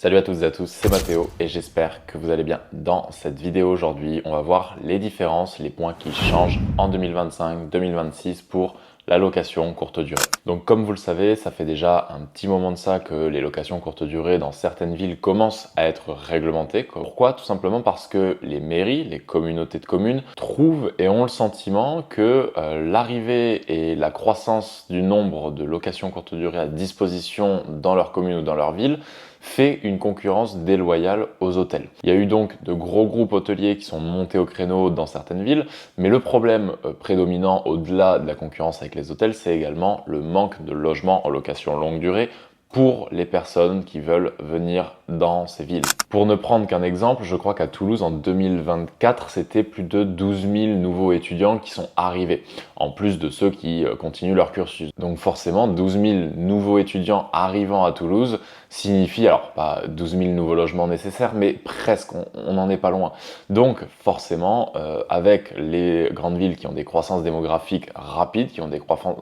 Salut à toutes et à tous, c'est Mathéo et j'espère que vous allez bien. Dans cette vidéo aujourd'hui, on va voir les différences, les points qui changent en 2025-2026 pour la location courte durée. Donc comme vous le savez, ça fait déjà un petit moment de ça que les locations courte durée dans certaines villes commencent à être réglementées. Pourquoi? Tout simplement parce que les mairies, les communautés de communes trouvent et ont le sentiment que l'arrivée et la croissance du nombre de locations courte durée à disposition dans leur commune ou dans leur ville fait une concurrence déloyale aux hôtels. Il y a eu donc de gros groupes hôteliers qui sont montés au créneau dans certaines villes, mais le problème prédominant au-delà de la concurrence avec les hôtels, c'est également le manque de logements en location longue durée pour les personnes qui veulent venir dans ces villes. Pour ne prendre qu'un exemple, je crois qu'à Toulouse en 2024, c'était plus de 12 000 nouveaux étudiants qui sont arrivés, en plus de ceux qui continuent leur cursus. Donc forcément, 12 000 nouveaux étudiants arrivant à Toulouse signifie, alors pas 12 000 nouveaux logements nécessaires, mais presque, on n'en est pas loin. Donc forcément, avec les grandes villes qui ont des croissances démographiques rapides, qui ont des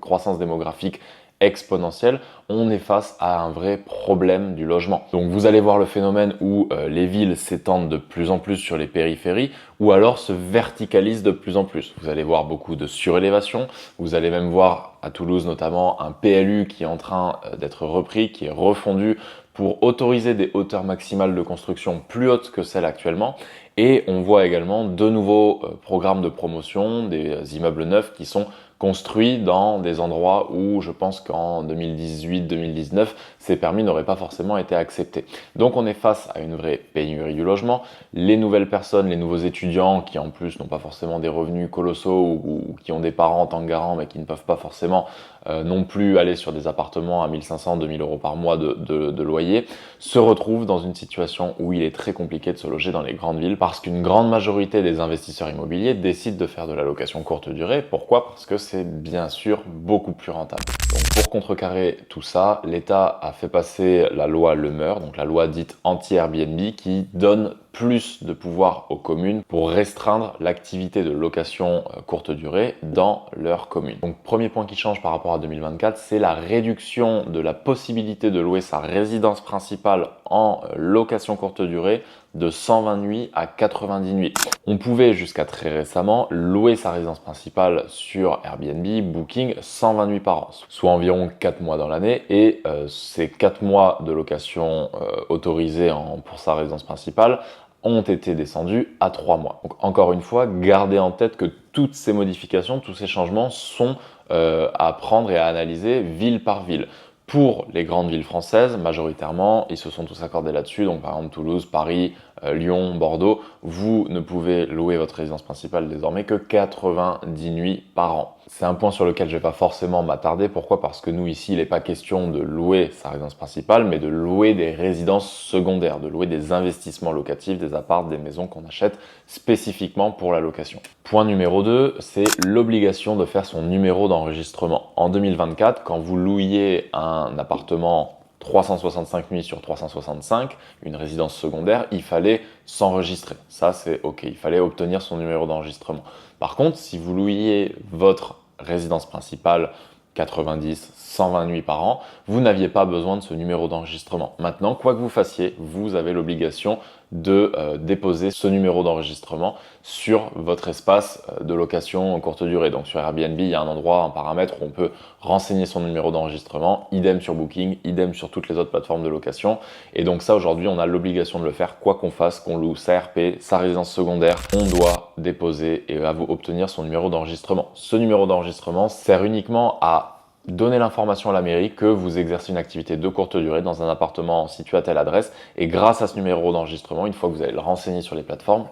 croissances démographiques exponentielle, on est face à un vrai problème du logement. Donc vous allez voir le phénomène où les villes s'étendent de plus en plus sur les périphéries ou alors se verticalisent de plus en plus. Vous allez voir beaucoup de surélévation, vous allez même voir à Toulouse notamment un PLU qui est en train d'être repris, qui est refondu pour autoriser des hauteurs maximales de construction plus hautes que celles actuellement. Et on voit également de nouveaux programmes de promotion, des immeubles neufs qui sont construits dans des endroits où je pense qu'en 2018-2019, ces permis n'auraient pas forcément été acceptés. Donc on est face à une vraie pénurie du logement. Les nouvelles personnes, les nouveaux étudiants qui en plus n'ont pas forcément des revenus colossaux ou qui ont des parents en tant que garants mais qui ne peuvent pas forcément non plus aller sur des appartements à 1500-2000 euros par mois de loyer, se retrouvent dans une situation où il est très compliqué de se loger dans les grandes villes parce qu'une grande majorité des investisseurs immobiliers décident de faire de la location courte durée. Pourquoi? Parce que c'est bien sûr beaucoup plus rentable. Donc pour contrecarrer tout ça, l'État a fait passer la loi Le Meur, donc la loi dite anti-Airbnb, qui donne plus de pouvoir aux communes pour restreindre l'activité de location courte durée dans leur commune. Donc premier point qui change par rapport à 2024, c'est la réduction de la possibilité de louer sa résidence principale en location courte durée de 120 nuits à 90 nuits. On pouvait jusqu'à très récemment louer sa résidence principale sur Airbnb, Booking, 120 nuits par an, soit environ 4 mois dans l'année, et ces 4 mois de location autorisés pour sa résidence principale ont été descendus à 3 mois. Donc encore une fois, gardez en tête que toutes ces modifications, tous ces changements sont à prendre et à analyser ville par ville. Pour les grandes villes françaises, majoritairement, ils se sont tous accordés là-dessus. Donc, par exemple, Toulouse, Paris, Lyon, Bordeaux, vous ne pouvez louer votre résidence principale désormais que 90 nuits par an. C'est un point sur lequel je ne vais pas forcément m'attarder. Pourquoi? Parce que nous, ici, il n'est pas question de louer sa résidence principale, mais de louer des résidences secondaires, de louer des investissements locatifs, des apparts, des maisons qu'on achète spécifiquement pour la location. Point numéro 2, c'est l'obligation de faire son numéro d'enregistrement. En 2024, quand vous louiez un appartement 365 nuits sur 365, une résidence secondaire, il fallait s'enregistrer. Ça, c'est OK. Il fallait obtenir son numéro d'enregistrement. Par contre, si vous louiez votre résidence principale 90, 120 nuits par an, vous n'aviez pas besoin de ce numéro d'enregistrement. Maintenant, quoi que vous fassiez, vous avez l'obligation de déposer ce numéro d'enregistrement sur votre espace de location courte durée. Donc sur Airbnb, il y a un endroit, un paramètre où on peut renseigner son numéro d'enregistrement, idem sur Booking, idem sur toutes les autres plateformes de location. Et donc ça, aujourd'hui, on a l'obligation de le faire, quoi qu'on fasse, qu'on loue sa RP, sa résidence secondaire, on doit déposer et obtenir son numéro d'enregistrement. Ce numéro d'enregistrement sert uniquement à donner l'information à la mairie que vous exercez une activité de courte durée dans un appartement situé à telle adresse, et grâce à ce numéro d'enregistrement, une fois que vous allez le renseigner sur les plateformes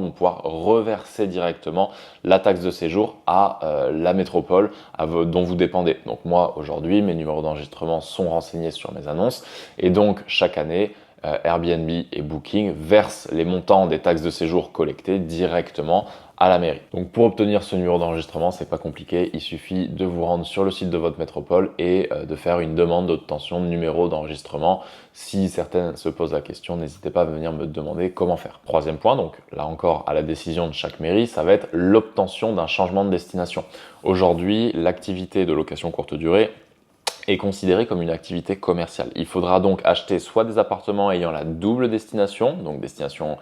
vont pouvoir reverser directement la taxe de séjour à la métropole dont vous dépendez. Donc moi, aujourd'hui, mes numéros d'enregistrement sont renseignés sur mes annonces, et donc chaque année, Airbnb et Booking versent les montants des taxes de séjour collectées directement à la mairie. Donc pour obtenir ce numéro d'enregistrement, c'est pas compliqué, il suffit de vous rendre sur le site de votre métropole et de faire une demande d'obtention de numéro d'enregistrement. Si certaines se posent la question, n'hésitez pas à venir me demander comment faire. Troisième point, donc là encore à la décision de chaque mairie, ça va être l'obtention d'un changement de destination. Aujourd'hui, l'activité de location courte durée est considéré comme une activité commerciale. Il faudra donc acheter soit des appartements ayant la double destination, donc destination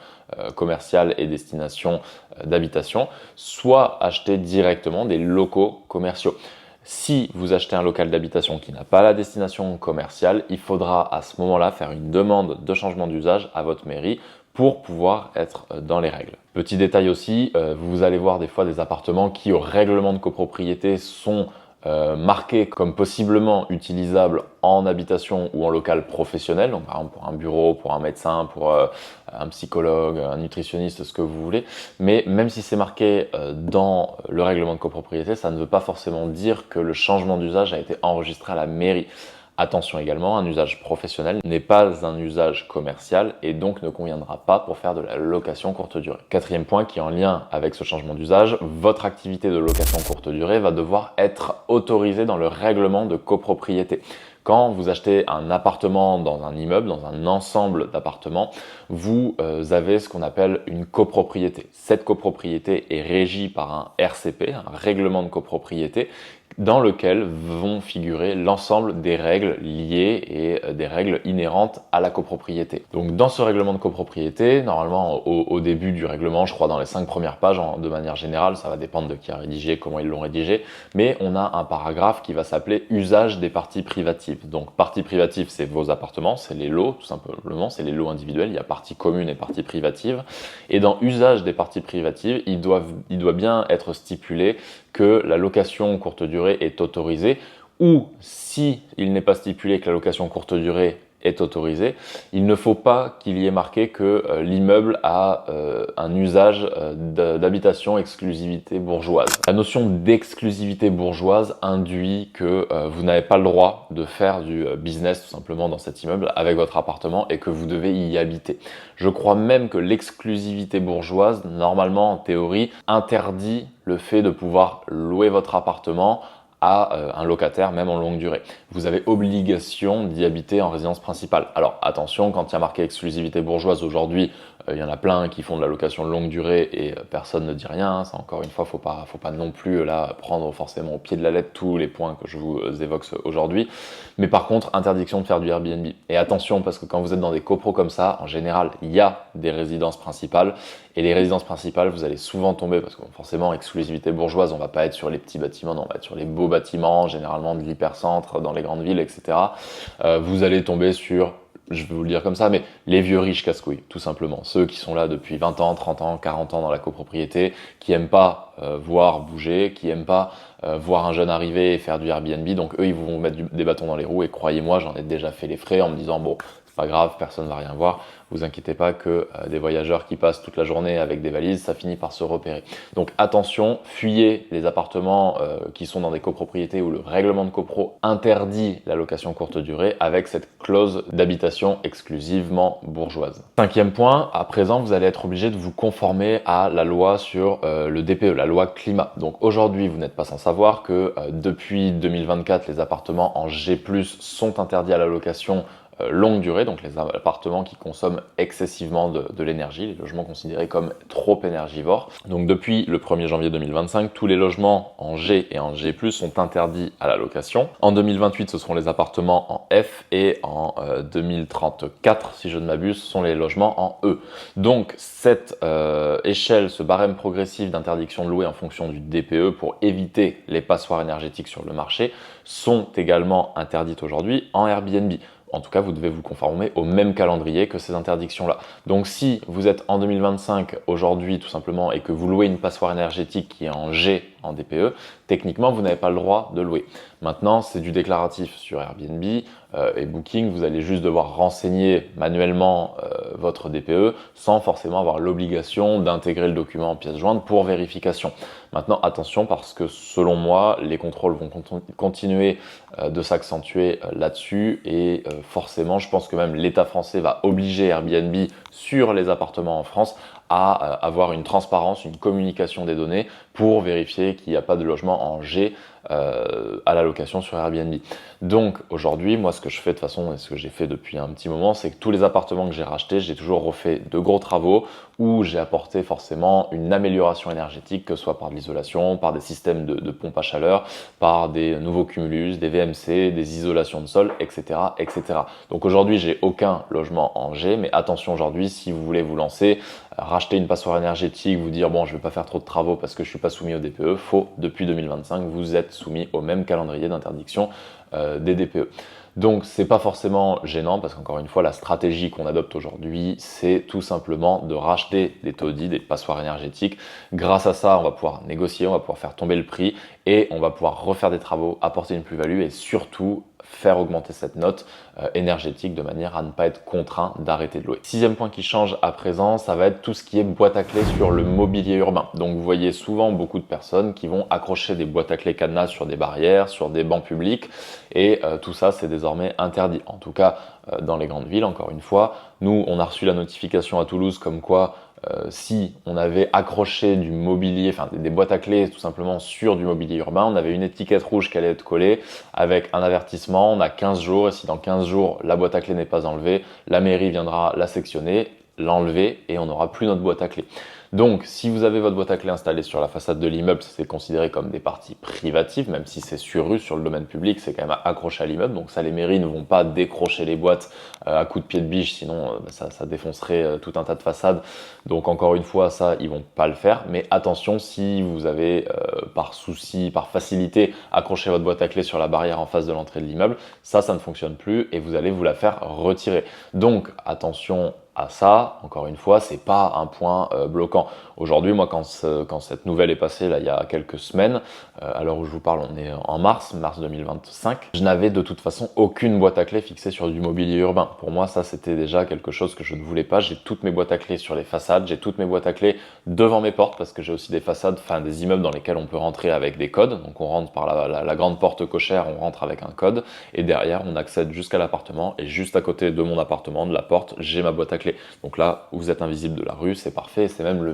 commerciale et destination d'habitation, soit acheter directement des locaux commerciaux. Si vous achetez un local d'habitation qui n'a pas la destination commerciale, il faudra à ce moment-là faire une demande de changement d'usage à votre mairie pour pouvoir être dans les règles. Petit détail aussi, vous allez voir des fois des appartements qui au règlement de copropriété sont marqués comme possiblement utilisables en habitation ou en local professionnel, donc par exemple pour un bureau, pour un médecin, pour un psychologue, un nutritionniste, ce que vous voulez. Mais même si c'est marqué dans le règlement de copropriété, ça ne veut pas forcément dire que le changement d'usage a été enregistré à la mairie. Attention également, un usage professionnel n'est pas un usage commercial et donc ne conviendra pas pour faire de la location courte durée. Quatrième point qui est en lien avec ce changement d'usage, votre activité de location courte durée va devoir être autorisée dans le règlement de copropriété. Quand vous achetez un appartement dans un immeuble, dans un ensemble d'appartements, vous avez ce qu'on appelle une copropriété. Cette copropriété est régie par un RCP, un règlement de copropriété, dans lequel vont figurer l'ensemble des règles liées et des règles inhérentes à la copropriété. Donc dans ce règlement de copropriété, normalement au début du règlement, je crois dans les 5 premières pages, de manière générale, ça va dépendre de qui a rédigé, comment ils l'ont rédigé, mais on a un paragraphe qui va s'appeler « Usage des parties privatives ». Donc parties privatives, c'est vos appartements, c'est les lots, tout simplement, c'est les lots individuels, il y a parties communes et parties privatives. Et dans « Usage des parties privatives », il doit bien être stipulé que la location courte durée est autorisée, ou si il n'est pas stipulé que la location courte durée est autorisée, il ne faut pas qu'il y ait marqué que l'immeuble a un usage d'habitation exclusivité bourgeoise. La notion d'exclusivité bourgeoise induit que vous n'avez pas le droit de faire du business tout simplement dans cet immeuble avec votre appartement et que vous devez y habiter. Je crois même que l'exclusivité bourgeoise, normalement en théorie, interdit le fait de pouvoir louer votre appartement à un locataire, même en longue durée. Vous avez obligation d'y habiter en résidence principale. Alors attention, quand il y a marqué exclusivité bourgeoise aujourd'hui, il y en a plein qui font de la location de longue durée et personne ne dit rien. Ça, encore une fois, faut pas non plus là prendre forcément au pied de la lettre tous les points que je vous évoque aujourd'hui. Mais par contre, interdiction de faire du Airbnb. Et attention, parce que quand vous êtes dans des copros comme ça, en général, il y a des résidences principales. Et les résidences principales, vous allez souvent tomber, parce que forcément, exclusivité bourgeoise, on va pas être sur les petits bâtiments, non, on va être sur les beaux bâtiments, généralement de l'hypercentre, dans les grandes villes, etc. Vous allez tomber sur, je vais vous le dire comme ça, mais les vieux riches casse-couilles, tout simplement. Ceux qui sont là depuis 20 ans, 30 ans, 40 ans dans la copropriété, qui aiment pas voir bouger, qui aiment pas voir un jeune arriver et faire du Airbnb. Donc eux, ils vont mettre des bâtons dans les roues et croyez-moi, j'en ai déjà fait les frais en me disant bon, c'est pas grave, personne va rien voir. Vous inquiétez pas que des voyageurs qui passent toute la journée avec des valises, ça finit par se repérer. Donc attention, fuyez les appartements qui sont dans des copropriétés où le règlement de copro interdit la location courte durée avec cette clause d'habitation exclusivement bourgeoise. Cinquième point, à présent, vous allez être obligé de vous conformer à la loi sur le DPE, la loi climat. Donc aujourd'hui, vous n'êtes pas sans savoir que depuis 2024, les appartements en G+, sont interdits à la location longue durée, donc les appartements qui consomment excessivement de l'énergie, les logements considérés comme trop énergivores. Donc depuis le 1er janvier 2025, tous les logements en G et en G+, sont interdits à la location. En 2028, ce seront les appartements en F et en 2034, si je ne m'abuse, ce sont les logements en E. Donc cette échelle, ce barème progressif d'interdiction de louer en fonction du DPE pour éviter les passoires énergétiques sur le marché sont également interdites aujourd'hui en Airbnb. En tout cas, vous devez vous conformer au même calendrier que ces interdictions-là. Donc si vous êtes en 2025 aujourd'hui tout simplement et que vous louez une passoire énergétique qui est en G, en DPE, techniquement vous n'avez pas le droit de louer. Maintenant, c'est du déclaratif sur Airbnb et Booking, vous allez juste devoir renseigner manuellement votre DPE sans forcément avoir l'obligation d'intégrer le document en pièce jointe pour vérification. Maintenant, attention parce que selon moi, les contrôles vont continuer de s'accentuer là-dessus et forcément, je pense que même l'État français va obliger Airbnb sur les appartements en France à avoir une transparence, une communication des données pour vérifier qu'il n'y a pas de logement en G à la location sur Airbnb. Donc aujourd'hui, moi ce que je fais de toute façon et ce que j'ai fait depuis un petit moment, c'est que tous les appartements que j'ai rachetés, j'ai toujours refait de gros travaux où j'ai apporté forcément une amélioration énergétique, que ce soit par de l'isolation, par des systèmes de pompe à chaleur, par des nouveaux cumulus, des VMC, des isolations de sol, etc. etc. Donc aujourd'hui, j'ai aucun logement en G, mais attention aujourd'hui, si vous voulez vous lancer, racheter une passoire énergétique, vous dire bon je vais pas faire trop de travaux parce que je suis pas soumis au DPE, faux, depuis 2025 vous êtes soumis au même calendrier d'interdiction des DPE. Donc c'est pas forcément gênant parce qu'encore une fois la stratégie qu'on adopte aujourd'hui c'est tout simplement de racheter des taudis, des passoires énergétiques. Grâce à ça on va pouvoir négocier, on va pouvoir faire tomber le prix et on va pouvoir refaire des travaux, apporter une plus-value et surtout faire augmenter cette note énergétique de manière à ne pas être contraint d'arrêter de louer. Sixième point qui change à présent, ça va être tout ce qui est boîte à clés sur le mobilier urbain. Donc vous voyez souvent beaucoup de personnes qui vont accrocher des boîtes à clés cadenas sur des barrières, sur des bancs publics et tout ça c'est désormais interdit. En tout cas dans les grandes villes, encore une fois. Nous on a reçu la notification à Toulouse comme quoi si on avait accroché du mobilier, enfin des boîtes à clés tout simplement sur du mobilier urbain, on avait une étiquette rouge qui allait être collée avec un avertissement, on a 15 jours et si dans 15 jours la boîte à clés n'est pas enlevée, la mairie viendra la sectionner, l'enlever et on n'aura plus notre boîte à clés. Donc, si vous avez votre boîte à clés installée sur la façade de l'immeuble, c'est considéré comme des parties privatives, même si c'est sur rue, sur le domaine public, c'est quand même accroché à l'immeuble. Donc ça, les mairies ne vont pas décrocher les boîtes à coups de pied de biche, sinon ça défoncerait tout un tas de façades. Donc encore une fois, ça, ils vont pas le faire. Mais attention, si vous avez par souci, par facilité, accroché votre boîte à clés sur la barrière en face de l'entrée de l'immeuble, ça ne fonctionne plus et vous allez vous la faire retirer. Donc attention à ça, encore une fois, c'est pas un point bloquant. Aujourd'hui, moi, quand cette nouvelle est passée, là, il y a quelques semaines, à l'heure où je vous parle, on est en mars 2025, je n'avais de toute façon aucune boîte à clés fixée sur du mobilier urbain. Pour moi, ça, c'était déjà quelque chose que je ne voulais pas. J'ai toutes mes boîtes à clés sur les façades, j'ai toutes mes boîtes à clés devant mes portes, parce que j'ai aussi des façades, enfin des immeubles dans lesquels on peut rentrer avec des codes. Donc on rentre par la grande porte cochère, on rentre avec un code, et derrière, on accède jusqu'à l'appartement, et juste à côté de mon appartement, de la porte, j'ai ma boîte à clés. Donc là, vous êtes invisible de la rue, c'est parfait, c'est même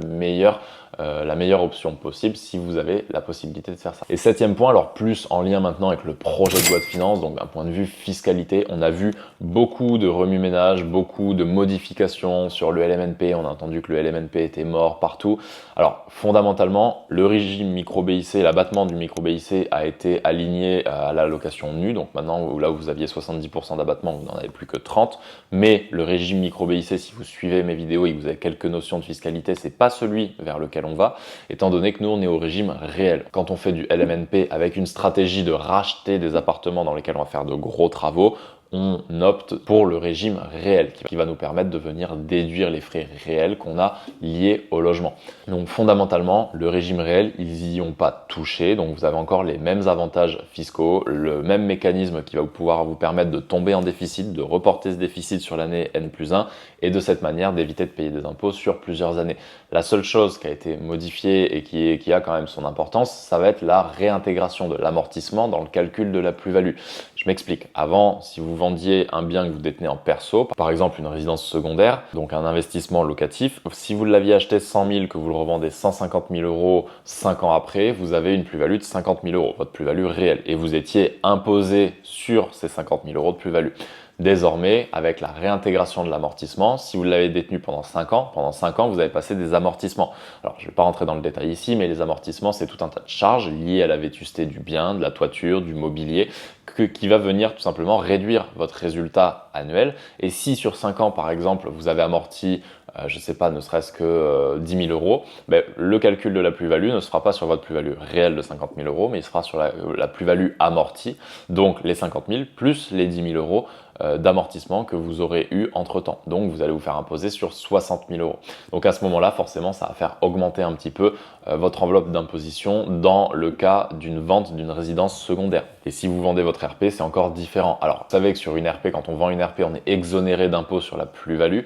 la meilleure option possible si vous avez la possibilité de faire ça. Et septième point, alors plus en lien maintenant avec le projet de loi de finances, donc d'un point de vue fiscalité, on a vu beaucoup de remue-ménage, beaucoup de modifications sur le LMNP, on a entendu que le LMNP était mort partout. Alors fondamentalement, le régime micro-BIC, l'abattement du micro-BIC a été aligné à l'allocation nue, donc maintenant là où vous aviez 70% d'abattement, vous n'en avez plus que 30%, mais le régime micro-BIC, si vous suivez mes vidéos et que vous avez quelques notions de fiscalité, c'est pas celui vers lequel on va, étant donné que nous on est au régime réel. Quand on fait du LMNP avec une stratégie de racheter des appartements dans lesquels on va faire de gros travaux, on opte pour le régime réel qui va nous permettre de venir déduire les frais réels qu'on a liés au logement. Donc fondamentalement, le régime réel, ils y ont pas touché, donc vous avez encore les mêmes avantages fiscaux, le même mécanisme qui va pouvoir vous permettre de tomber en déficit, de reporter ce déficit sur l'année N+1 et de cette manière d'éviter de payer des impôts sur plusieurs années. La seule chose qui a été modifiée et qui a quand même son importance, ça va être la réintégration de l'amortissement dans le calcul de la plus-value. Je m'explique. Avant, si vous vendiez un bien que vous détenez en perso, par exemple une résidence secondaire, donc un investissement locatif, si vous l'aviez acheté 100 000, que vous le revendez 150 000 euros 5 ans après, vous avez une plus-value de 50 000 euros, votre plus-value réelle. Et vous étiez imposé sur ces 50 000 euros de plus-value. Désormais, avec la réintégration de l'amortissement, si vous l'avez détenu pendant 5 ans, vous avez passé des amortissements. Alors, je ne vais pas rentrer dans le détail ici, mais les amortissements, c'est tout un tas de charges liées à la vétusté du bien, de la toiture, du mobilier, qui va venir tout simplement réduire votre résultat annuel. Et si sur 5 ans, par exemple, vous avez amorti, je ne sais pas, ne serait-ce que 10 000 euros, ben, le calcul de la plus-value ne se fera pas sur votre plus-value réelle de 50 000 euros, mais il se fera sur la plus-value amortie, donc les 50 000 plus les 10 000 euros d'amortissement que vous aurez eu entre temps. Donc vous allez vous faire imposer sur 60 000 euros. Donc à ce moment-là, forcément, ça va faire augmenter un petit peu votre enveloppe d'imposition dans le cas d'une vente d'une résidence secondaire. Et si vous vendez votre RP, c'est encore différent. Alors vous savez que sur une RP, quand on vend une RP, on est exonéré d'impôt sur la plus-value.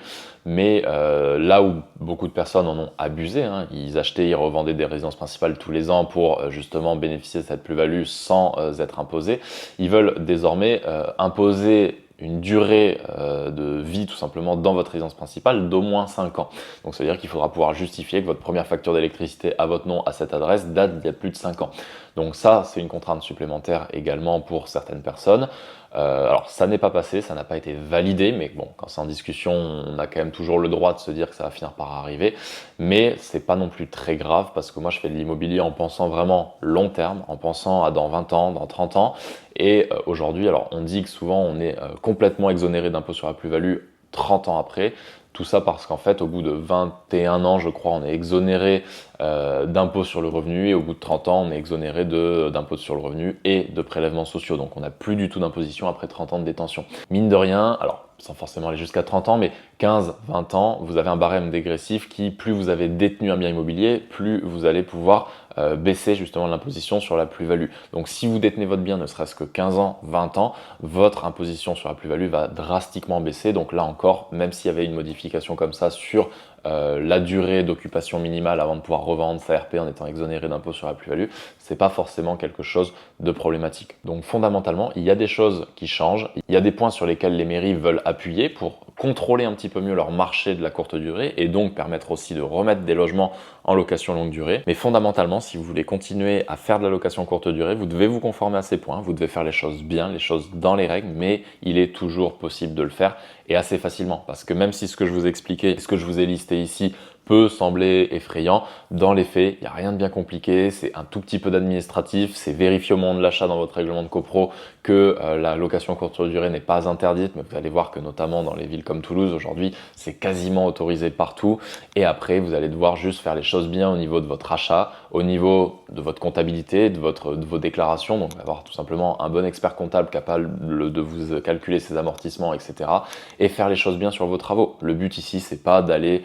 Mais là où beaucoup de personnes en ont abusé, hein, ils achetaient, ils revendaient des résidences principales tous les ans pour justement bénéficier de cette plus-value sans être imposés, ils veulent désormais imposer une durée de vie tout simplement dans votre résidence principale d'au moins 5 ans. Donc ça veut dire qu'il faudra pouvoir justifier que votre première facture d'électricité à votre nom à cette adresse date d'il y a plus de 5 ans. Donc ça, c'est une contrainte supplémentaire également pour certaines personnes. Alors ça n'est pas passé, ça n'a pas été validé, mais bon, quand c'est en discussion, on a quand même toujours le droit de se dire que ça va finir par arriver, mais c'est pas non plus très grave parce que moi je fais de l'immobilier en pensant vraiment long terme, en pensant à dans 20 ans, dans 30 ans, et aujourd'hui, alors on dit que souvent on est complètement exonéré d'impôt sur la plus-value 30 ans après. Tout ça parce qu'en fait, au bout de 21 ans, je crois, on est exonéré d'impôt sur le revenu et au bout de 30 ans, on est exonéré d'impôt sur le revenu et de prélèvements sociaux. Donc on n'a plus du tout d'imposition après 30 ans de détention. Mine de rien, alors sans forcément aller jusqu'à 30 ans, mais 15, 20 ans, vous avez un barème dégressif qui, plus vous avez détenu un bien immobilier, plus vous allez pouvoir baisser justement l'imposition sur la plus-value. Donc si vous détenez votre bien ne serait-ce que 15 ans, 20 ans, votre imposition sur la plus-value va drastiquement baisser. Donc là encore, même s'il y avait une modification comme ça sur la durée d'occupation minimale avant de pouvoir revendre sa RP en étant exonéré d'impôt sur la plus-value, c'est pas forcément quelque chose de problématique. Donc fondamentalement, il y a des choses qui changent, il y a des points sur lesquels les mairies veulent appuyer pour contrôler un petit peu mieux leur marché de la courte durée et donc permettre aussi de remettre des logements en location longue durée. Mais fondamentalement, si vous voulez continuer à faire de la location courte durée, vous devez vous conformer à ces points, vous devez faire les choses bien, les choses dans les règles, mais il est toujours possible de le faire et assez facilement. Parce que même si ce que je vous expliquais, ce que je vous ai listé ici, peut sembler effrayant, dans les faits, il n'y a rien de bien compliqué, c'est un tout petit peu d'administratif, c'est vérifier au moment de l'achat dans votre règlement de copro que la location courte durée n'est pas interdite, mais vous allez voir que notamment dans les villes comme Toulouse aujourd'hui, c'est quasiment autorisé partout, et après vous allez devoir juste faire les choses bien au niveau de votre achat, au niveau de votre comptabilité, de vos déclarations, donc avoir tout simplement un bon expert comptable capable de vous calculer ses amortissements, etc. et faire les choses bien sur vos travaux. Le but ici, c'est pas d'aller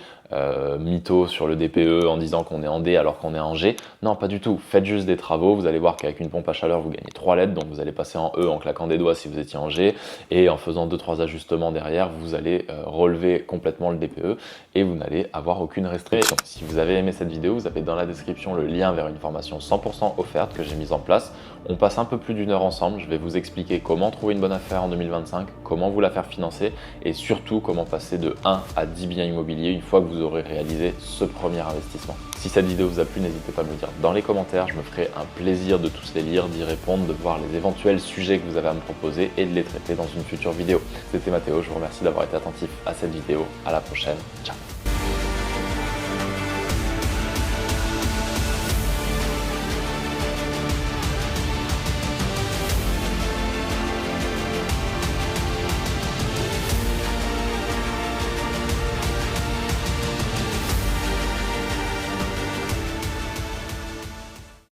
mytho sur le DPE en disant qu'on est en D alors qu'on est en G. Non, pas du tout. Faites juste des travaux. Vous allez voir qu'avec une pompe à chaleur, vous gagnez 3 lettres. Donc vous allez passer en E en claquant des doigts si vous étiez en G. Et en faisant 2-3 ajustements derrière, vous allez relever complètement le DPE et vous n'allez avoir aucune restriction. Si vous avez aimé cette vidéo, vous avez dans la description le lien vers une formation 100% offerte que j'ai mise en place. On passe un peu plus d'1 heure ensemble. Je vais vous expliquer comment trouver une bonne affaire en 2025, comment vous la faire financer et surtout comment passer de 1 à 10 biens immobiliers une fois que vous aurez réalisé ce premier investissement. Si cette vidéo vous a plu, n'hésitez pas à me le dire dans les commentaires. Je me ferai un plaisir de tous les lire, d'y répondre, de voir les éventuels sujets que vous avez à me proposer et de les traiter dans une future vidéo. C'était Mathéo, je vous remercie d'avoir été attentif à cette vidéo. À la prochaine, ciao.